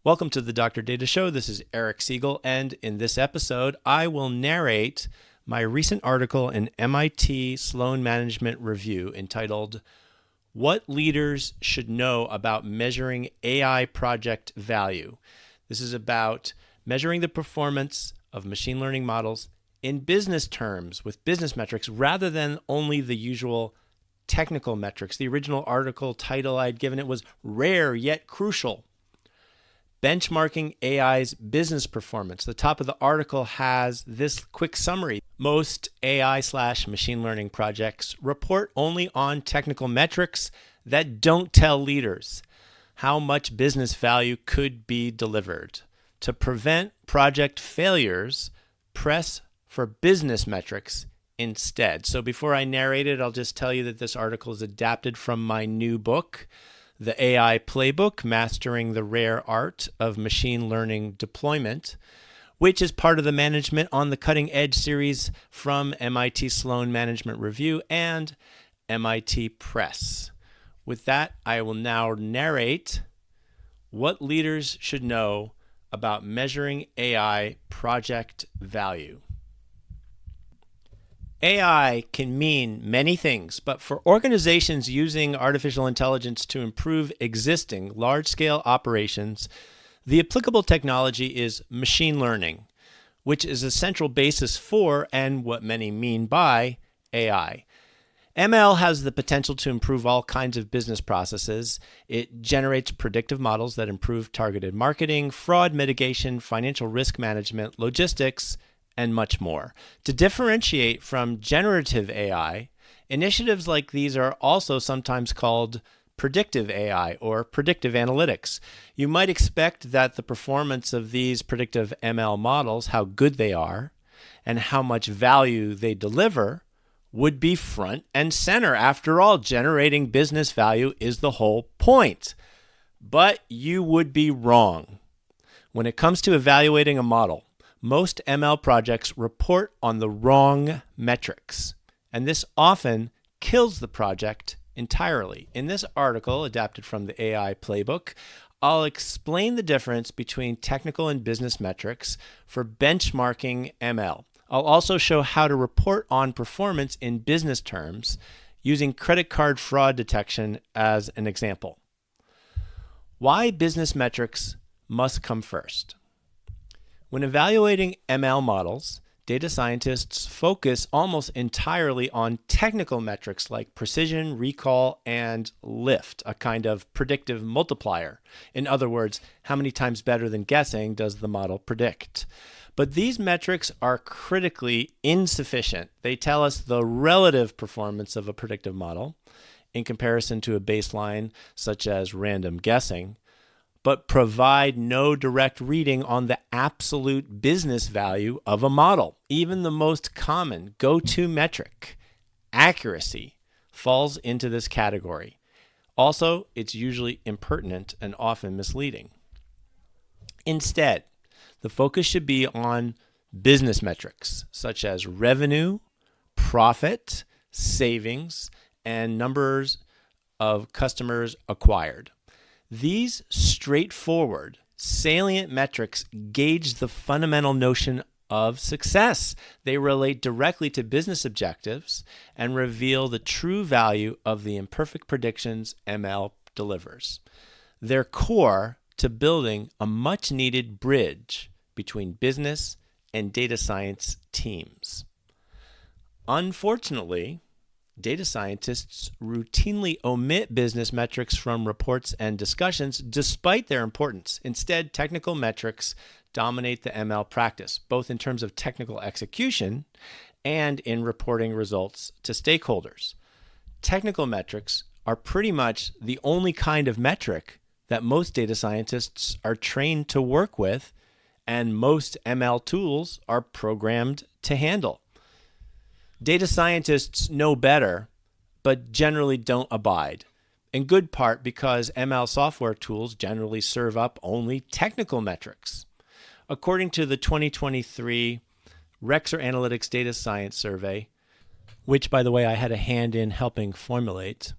Welcome to the Dr. Data Show. This is Eric Siegel, and in this episode, I will narrate my recent article in MIT Sloan Management Review entitled, What Leaders Should Know About Measuring AI Project Value. This is about measuring the performance of machine learning models in business terms with business metrics rather than only the usual technical metrics. The original article title I'd given it was Rare Yet Crucial. Benchmarking AI's business performance. The top of the article has this quick summary. Most AI/machine learning projects report only on technical metrics that don't tell leaders how much business value could be delivered. To prevent project failures, press for business metrics instead. So before I narrate it, I'll just tell you that this article is adapted from my new book, The AI Playbook, Mastering the Rare Art of Machine Learning Deployment, which is part of the Management on the Cutting Edge series from MIT Sloan Management Review and MIT Press. With that, I will now narrate what leaders should know about measuring AI project value. AI can mean many things, but for organizations using artificial intelligence to improve existing large-scale operations, the applicable technology is machine learning, which is a central basis for, and what many mean by, AI. ML has the potential to improve all kinds of business processes. It generates predictive models that improve targeted marketing, fraud mitigation, financial risk management, logistics, and much more. To differentiate from generative AI, initiatives like these are also sometimes called predictive AI or predictive analytics. You might expect that the performance of these predictive ML models, how good they are, and how much value they deliver, would be front and center. After all, generating business value is the whole point. But you would be wrong. When it comes to evaluating a model, most ML projects report on the wrong metrics, and this often kills the project entirely. In this article, adapted from the AI Playbook, I'll explain the difference between technical and business metrics for benchmarking ML. I'll also show how to report on performance in business terms using credit card fraud detection as an example. Why business metrics must come first. When evaluating ML models, data scientists focus almost entirely on technical metrics like precision, recall, and lift, a kind of predictive multiplier. In other words, how many times better than guessing does the model predict? But these metrics are critically insufficient. They tell us the relative performance of a predictive model in comparison to a baseline such as random guessing, but provide no direct reading on the absolute business value of a model. Even the most common go-to metric, accuracy, falls into this category. Also, it's usually impertinent and often misleading. Instead, the focus should be on business metrics such as revenue, profit, savings, and numbers of customers acquired. These straightforward, salient metrics gauge the fundamental notion of success. They relate directly to business objectives and reveal the true value of the imperfect predictions ML delivers. They're core to building a much-needed bridge between business and data science teams. Unfortunately, data scientists routinely omit business metrics from reports and discussions despite their importance. Instead, technical metrics dominate the ML practice, both in terms of technical execution and in reporting results to stakeholders. Technical metrics are pretty much the only kind of metric that most data scientists are trained to work with, and most ML tools are programmed to handle. Data scientists know better, but generally don't abide, in good part because ML software tools generally serve up only technical metrics. According to the 2023 Rexer Analytics Data Science Survey, which, by the way, I had a hand in helping formulate,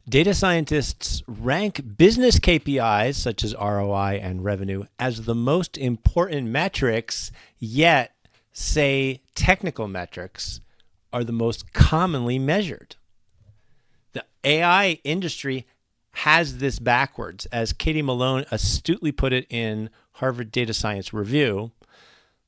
Data scientists rank business KPIs such as ROI and revenue as the most important metrics, yet say technical metrics are the most commonly measured. The AI industry has this backwards. As Katie Malone astutely put it in Harvard Data Science Review,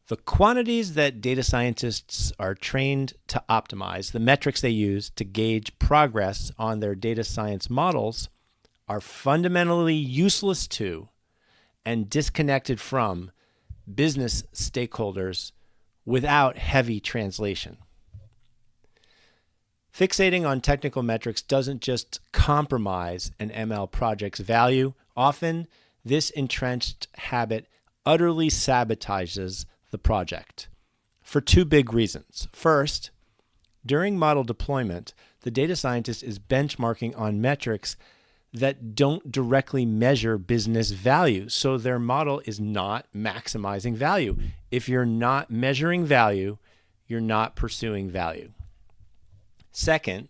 the quantities that data scientists are trained to optimize, the metrics they use to gauge progress on their data science models, are fundamentally useless to and disconnected from business stakeholders without heavy translation. Fixating on technical metrics doesn't just compromise an ML project's value. Often, this entrenched habit utterly sabotages the project for two big reasons. First, during model deployment, the data scientist is benchmarking on metrics that don't directly measure business value, so their model is not maximizing value. If you're not measuring value, you're not pursuing value. Second,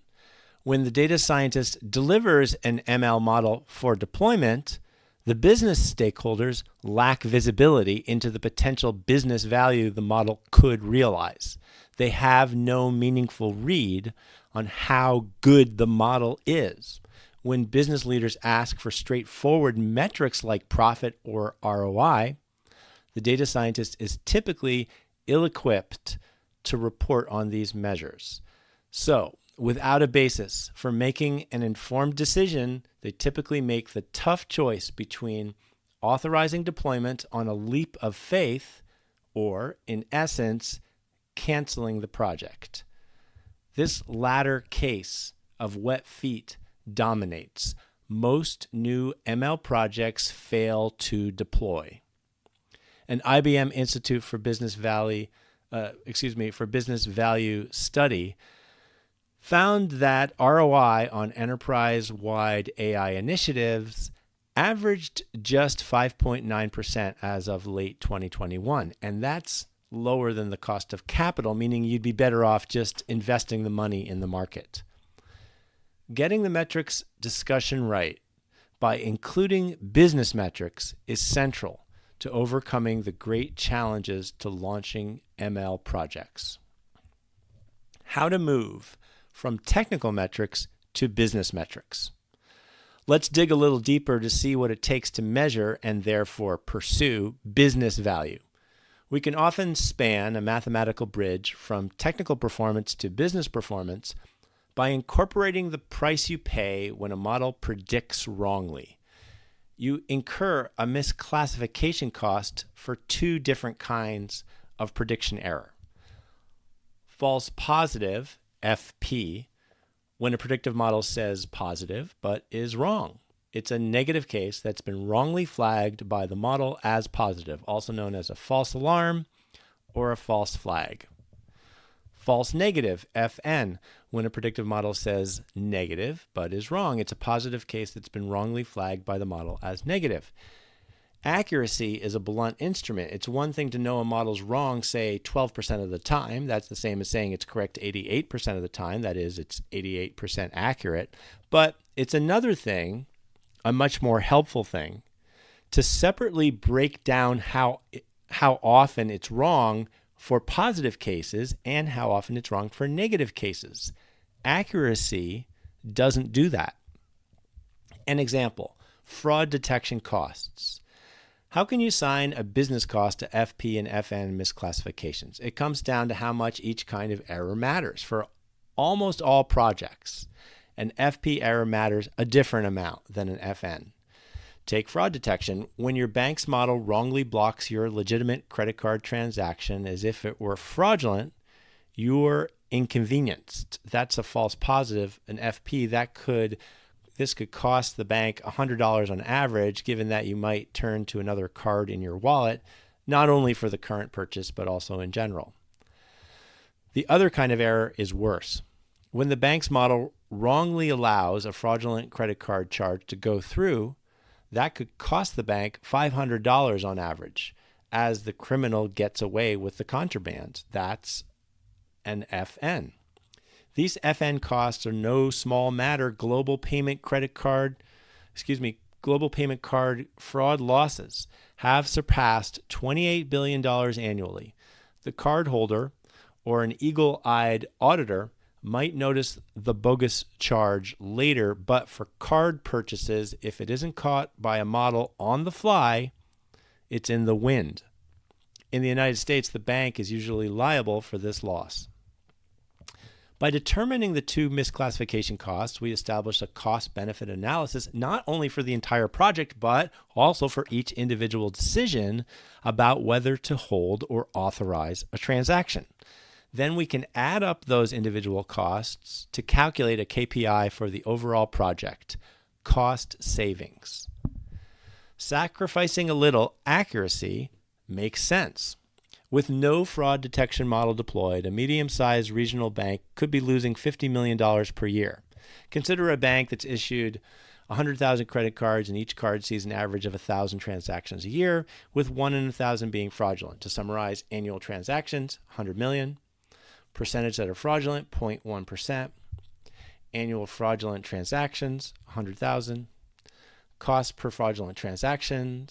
when the data scientist delivers an ML model for deployment, the business stakeholders lack visibility into the potential business value the model could realize. They have no meaningful read on how good the model is. When business leaders ask for straightforward metrics like profit or ROI, the data scientist is typically ill-equipped to report on these measures. So, without a basis for making an informed decision, they typically make the tough choice between authorizing deployment on a leap of faith or, in essence, canceling the project. This latter case of wet feet dominates. Most new ML projects fail to deploy. An IBM Institute for Business Value study found that ROI on enterprise-wide AI initiatives averaged just 5.9% as of late 2021. And that's lower than the cost of capital, meaning you'd be better off just investing the money in the market. Getting the metrics discussion right by including business metrics is central to overcoming the great challenges to launching ML projects. How to move from technical metrics to business metrics. Let's dig a little deeper to see what it takes to measure and therefore pursue business value. We can often span a mathematical bridge from technical performance to business performance by incorporating the price you pay when a model predicts wrongly. You incur a misclassification cost for two different kinds of prediction error. False positive, FP, when a predictive model says positive but is wrong. It's a negative case that's been wrongly flagged by the model as positive, also known as a false alarm or a false flag. False negative, FN, when a predictive model says negative but is wrong. It's a positive case that's been wrongly flagged by the model as negative. Accuracy is a blunt instrument. It's one thing to know a model's wrong, say, 12% of the time. That's the same as saying it's correct 88% of the time. That is, it's 88% accurate. But it's another thing, a much more helpful thing, to separately break down how often it's wrong for positive cases and how often it's wrong for negative cases. Accuracy doesn't do that. An example, fraud detection costs. How can you assign a business cost to FP and FN misclassifications? It comes down to how much each kind of error matters. For almost all projects, an FP error matters a different amount than an FN. Take fraud detection. When your bank's model wrongly blocks your legitimate credit card transaction as if it were fraudulent, you're inconvenienced. That's a false positive. An FP, this could cost the bank $100 on average, given that you might turn to another card in your wallet, not only for the current purchase, but also in general. The other kind of error is worse. When the bank's model wrongly allows a fraudulent credit card charge to go through, that could cost the bank $500 on average, as the criminal gets away with the contraband. That's an FN. These FN costs are no small matter. Global payment card fraud losses have surpassed $28 billion annually. The cardholder or an eagle-eyed auditor might notice the bogus charge later, but for card purchases, if it isn't caught by a model on the fly, it's in the wind. In the United States, the bank is usually liable for this loss. By determining the two misclassification costs, we establish a cost-benefit analysis not only for the entire project, but also for each individual decision about whether to hold or authorize a transaction. Then we can add up those individual costs to calculate a KPI for the overall project, cost savings. Sacrificing a little accuracy makes sense. With no fraud detection model deployed, a medium-sized regional bank could be losing $50 million per year. Consider a bank that's issued 100,000 credit cards, and each card sees an average of 1,000 transactions a year, with 1 in 1,000 being fraudulent. To summarize, annual transactions, 100 million. Percentage that are fraudulent, 0.1%. Annual fraudulent transactions, 100,000. Cost per fraudulent transaction,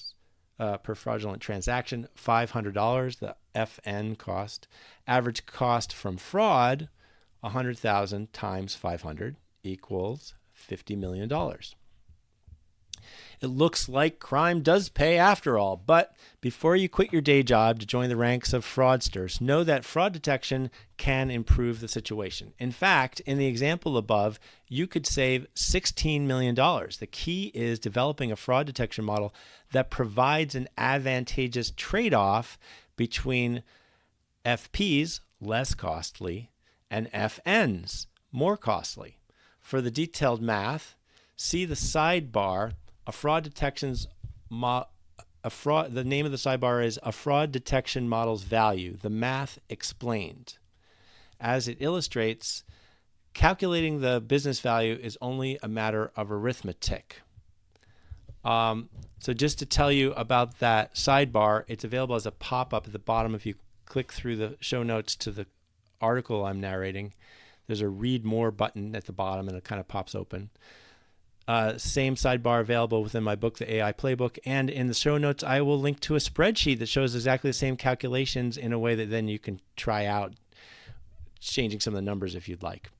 $500, the FN cost. Average cost from fraud, 100,000 times 500 equals $50 million. It looks like crime does pay after all, but before you quit your day job to join the ranks of fraudsters, know that fraud detection can improve the situation. In fact, in the example above, you could save $16 million. The key is developing a fraud detection model that provides an advantageous trade-off between FPs, less costly, and FNs, more costly. For the detailed math, see the sidebar. The name of the sidebar is a fraud detection model's value, the math explained. As it illustrates, calculating the business value is only a matter of arithmetic. So just to tell you about that sidebar, it's available as a pop-up at the bottom. If you click through the show notes to the article I'm narrating, there's a read more button at the bottom and it kind of pops open. Same sidebar available within my book, The AI Playbook, and in the show notes, I will link to a spreadsheet that shows exactly the same calculations in a way that then you can try out changing some of the numbers if you'd like.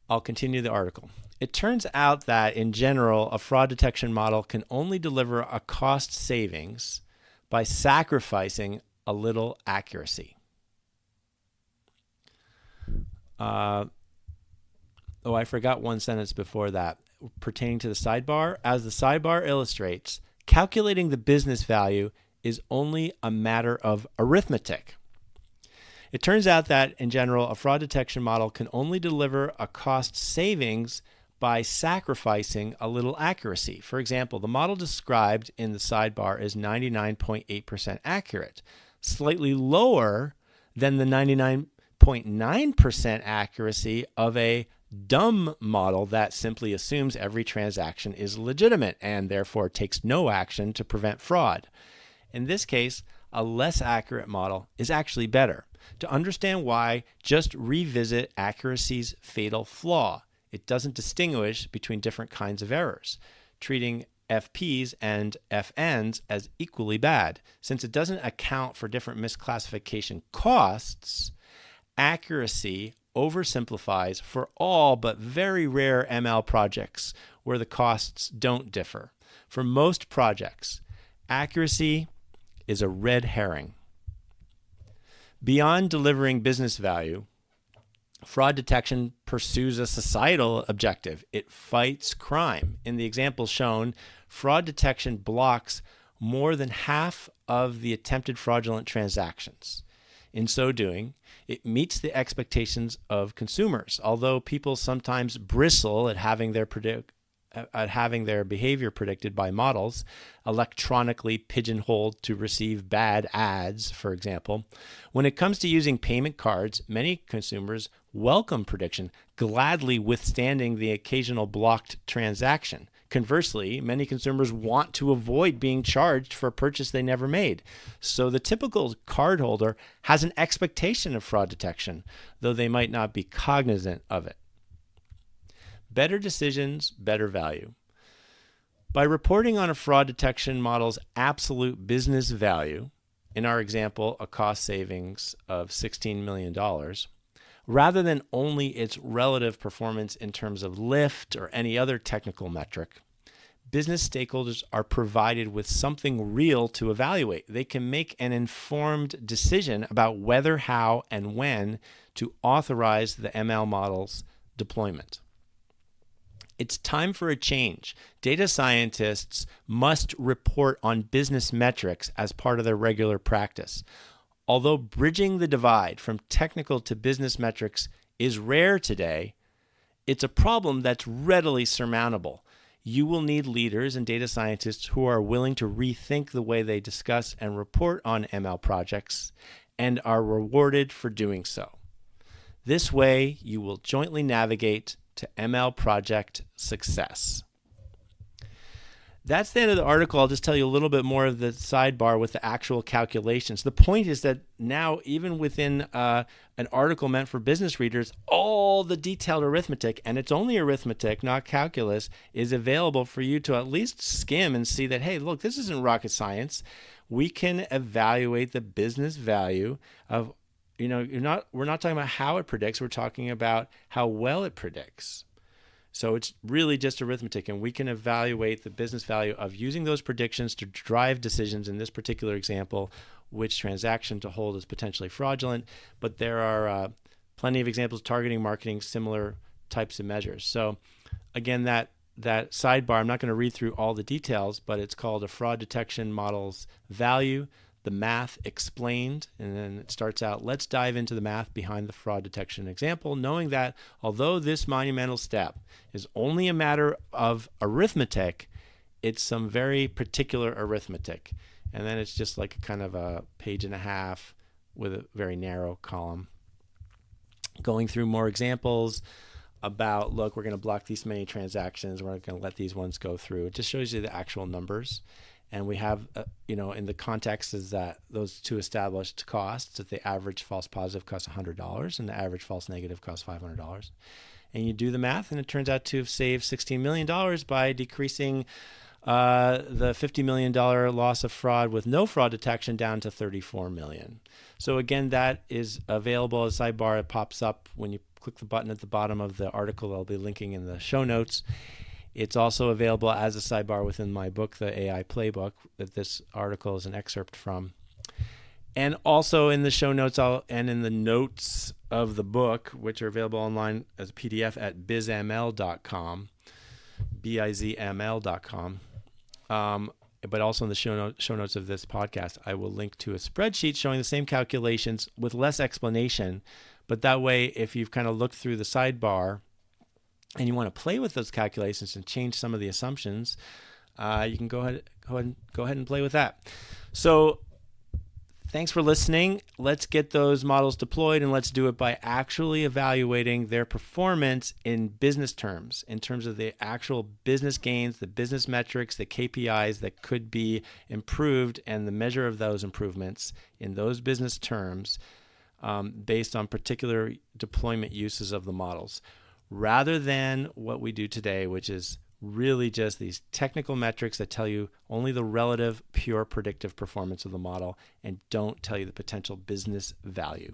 I'll continue the article. It turns out that, in general, a fraud detection model can only deliver a cost savings by sacrificing a little accuracy. I forgot one sentence before that pertaining to the sidebar. As the sidebar illustrates, calculating the business value is only a matter of arithmetic. It turns out that, in general, a fraud detection model can only deliver a cost savings by sacrificing a little accuracy. For example, the model described in the sidebar is 99.8% accurate, slightly lower than the 99.9% accuracy of a dumb model that simply assumes every transaction is legitimate and therefore takes no action to prevent fraud. In this case, a less accurate model is actually better. To understand why, just revisit accuracy's fatal flaw. It doesn't distinguish between different kinds of errors, treating FPs and FNs as equally bad. Since it doesn't account for different misclassification costs, accuracy oversimplifies for all but very rare ML projects where the costs don't differ. For most projects, accuracy is a red herring. Beyond delivering business value, fraud detection pursues a societal objective. It fights crime. In the example shown, fraud detection blocks more than half of the attempted fraudulent transactions. In so doing, it meets the expectations of consumers. Although people sometimes bristle at having their behavior predicted by models, electronically pigeonholed to receive bad ads, for example, when it comes to using payment cards, many consumers welcome prediction, gladly withstanding the occasional blocked transaction. Conversely, many consumers want to avoid being charged for a purchase they never made. So the typical cardholder has an expectation of fraud detection, though they might not be cognizant of it. Better decisions, better value. By reporting on a fraud detection model's absolute business value, in our example, a cost savings of $16 million, rather than only its relative performance in terms of lift or any other technical metric, business stakeholders are provided with something real to evaluate. They can make an informed decision about whether, how, and when to authorize the ML model's deployment. It's time for a change. Data scientists must report on business metrics as part of their regular practice. Although bridging the divide from technical to business metrics is rare today, it's a problem that's readily surmountable. You will need leaders and data scientists who are willing to rethink the way they discuss and report on ML projects and are rewarded for doing so. This way, you will jointly navigate to ML project success. That's the end of the article. I'll just tell you a little bit more of the sidebar with the actual calculations. The point is that now, even within an article meant for business readers, all the detailed arithmetic, and it's only arithmetic, not calculus, is available for you to at least skim and see that, hey, look, this isn't rocket science. We can evaluate the business value of, we're not talking about how it predicts, we're talking about how well it predicts. So it's really just arithmetic, and we can evaluate the business value of using those predictions to drive decisions. In this particular example, which transaction to hold is potentially fraudulent, but there are plenty of examples targeting marketing similar types of measures. So again, that sidebar, I'm not going to read through all the details, but it's called a fraud detection model's value, the math explained, and then it starts out, let's dive into the math behind the fraud detection example, knowing that although this monumental step is only a matter of arithmetic, it's some very particular arithmetic. And then it's just like kind of a page and a half with a very narrow column. Going through more examples about, look, we're going to block these many transactions, we're not going to let these ones go through. It just shows you the actual numbers. And we have, in the context is that those two established costs, that the average false positive costs $100 and the average false negative costs $500. And you do the math, and it turns out to have saved $16 million by decreasing the $50 million loss of fraud with no fraud detection down to $34 million. So again, that is available as a sidebar. It pops up when you click the button at the bottom of the article. I'll be linking in the show notes. It's also available as a sidebar within my book, The AI Playbook, that this article is an excerpt from. And also in the show notes and in the notes of the book, which are available online as a PDF at bizml.com, bizml.com. But also in the show notes of this podcast, I will link to a spreadsheet showing the same calculations with less explanation. But that way, if you've kind of looked through the sidebar, and you want to play with those calculations and change some of the assumptions, you can go ahead and play with that. So thanks for listening. Let's get those models deployed, and let's do it by actually evaluating their performance in business terms, in terms of the actual business gains, the business metrics, the KPIs that could be improved, and the measure of those improvements in those business terms based on particular deployment uses of the models, rather than what we do today, which is really just these technical metrics that tell you only the relative, pure predictive performance of the model and don't tell you the potential business value.